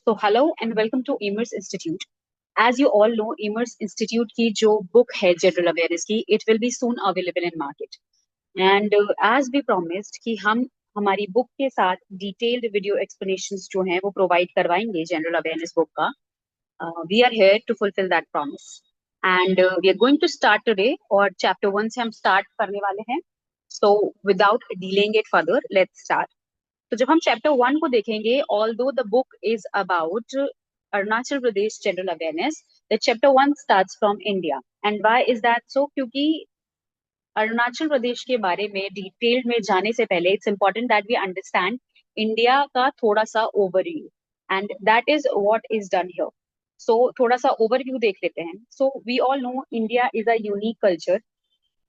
So hello and welcome to Amers Institute. As you all know, Amers Institute की जो book है General Awareness की, it will be soon available in market. And as we promised कि हम हमारी book के साथ detailed video explanations जो हैं वो provide करवाएंगे General Awareness book का. We are here to fulfill that promise. And we are going to start today और chapter 1 से हम start करने वाले हैं. So without delaying it further, let's start. तो जब हम चैप्टर 1 को देखेंगे, although the book is about Arunachal Pradesh general awareness, the chapter 1 starts from India. And why is that so? क्योंकि अरुणाचल प्रदेश के बारे में डिटेल में जाने से पहले it's important that we understand India का थोड़ा सा overview, and that is what is done here. So थोड़ा सा ओवरव्यू देख लेते हैं. So we all know India is a unique culture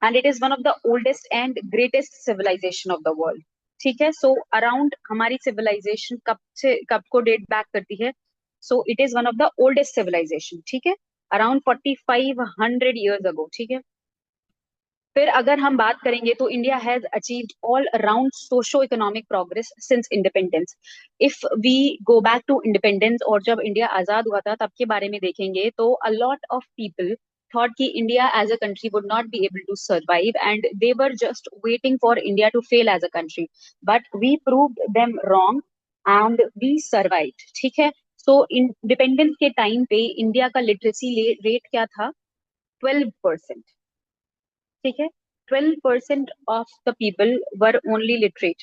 and it is one of the oldest and greatest civilization of the world. ठीक है. So around हमारी civilisation कब को डेट बैक करती है? So it is one of the oldest civilization. ठीक है. Around 4500 years ago. ठीक है. फिर अगर हम बात करेंगे तो India has achieved all around socio economic progress since independence. If we go back to independence और जब इंडिया आजाद हुआ था तब के बारे में देखेंगे तो a lot of people thought कि India as a country would not be able to survive and they were just waiting for India to fail as a country. But we proved them wrong and we survived. ठीक है. So independence के time पे India का literacy rate क्या था? 12%. ठीक है. 12% of the people were only literate.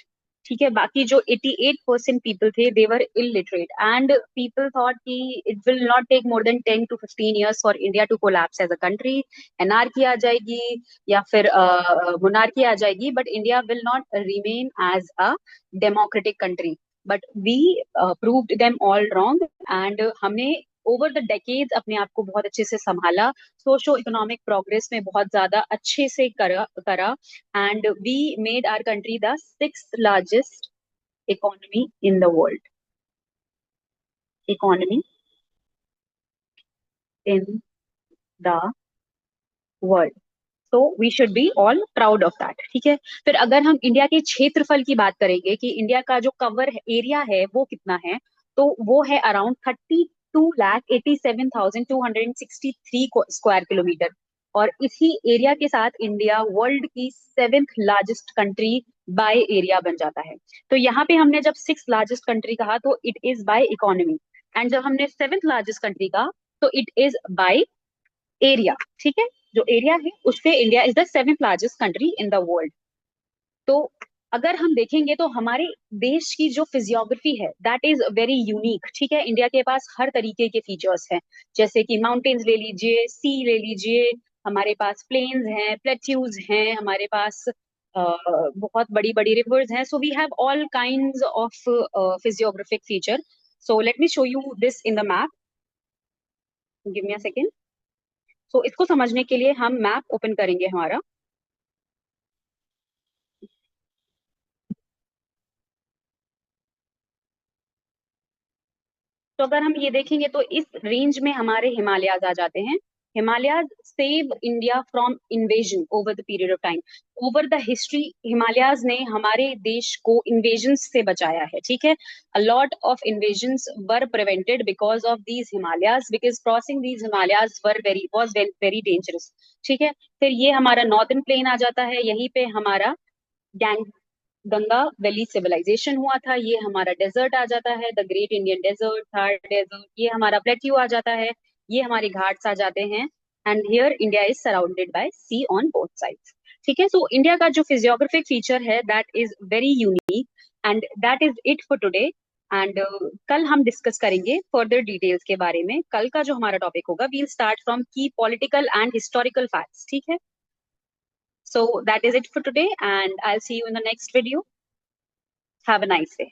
ठीक है. बाकी जो 88% पीपल थे they were illiterate and people thought कि it will not take more than 10 to 15 years for India to collapse as a country. Anarchy आ जाएगी या फिर मोनार्की आ जाएगी, but India will not remain as a democratic country. But we proved them all wrong and हमने over the decades अपने आप को बहुत अच्छे से संभाला, सोशो इकोनॉमिक प्रोग्रेस में बहुत ज्यादा अच्छे से करा and we made our country the 6th largest economy in the world. Economy in the world. So we should be all proud of that. ठीक है. फिर अगर हम इंडिया के क्षेत्रफल की बात करेंगे कि इंडिया का जो कवर एरिया है वो कितना है, तो वो है अराउंड 32,87,263 स्क्वायर किलोमीटर. और इसी एरिया के साथ इंडिया वर्ल्ड की 7th largest country by area बन जाता है. तो यहाँ पे हमने जब 6th लार्जेस्ट कंट्री कहा तो it is by economy, and जब हमने 7th लार्जेस्ट कंट्री कहा तो इट इज बाय एरिया. ठीक है. जो एरिया है उस पे India is the 7th largest country in the world. तो अगर हम देखेंगे तो हमारे देश की जो फिजियोग्राफी है दैट इज वेरी यूनिक. ठीक है. इंडिया के पास हर तरीके के फीचर्स हैं, जैसे कि माउंटेन्स ले लीजिए, सी ले लीजिए, हमारे पास प्लेन्स हैं, प्लेट्यूज हैं, हमारे पास बहुत बड़ी बड़ी रिवर्स हैं. So we have all kinds of physiographic feature. So let me show you this in the map. Give me a second. So इसको समझने के लिए हम मैप ओपन करेंगे हमारा. तो अगर हम ये देखेंगे तो इस रेंज में हमारे हिमालयाज आ जाते हैं. Himalayas save India from invasion over the period of time. Over the history Himalayas ने हमारे देश को इन्वेजन से बचाया है. ठीक है. A lot of invasions were prevented because of these Himalayas, because crossing these Himalayas was very dangerous. ठीक है. फिर ये हमारा नॉर्दर्न प्लेन आ जाता है. यहीं पे हमारा गैंग गंगा वैली सिविलाइजेशन हुआ था. ये हमारा डेजर्ट आ जाता है, the great Indian desert, Thar desert. ये हमारा प्लेट्यू आ जाता है. ये हमारे घाट्स आ जाते हैं. And here India is surrounded by sea on both sides. ठीक है. सो इंडिया का जो फिजियोग्राफिक फीचर है that is very unique and that is it for today. And कल हम डिस्कस करेंगे फर्दर डिटेल्स के बारे में. कल का जो हमारा टॉपिक होगा, वील स्टार्ट फ्रॉम की पॉलिटिकल एंड हिस्टोरिकल फैक्ट्स. ठीक है. So that is it for today and I'll see you in the next video. Have a nice day.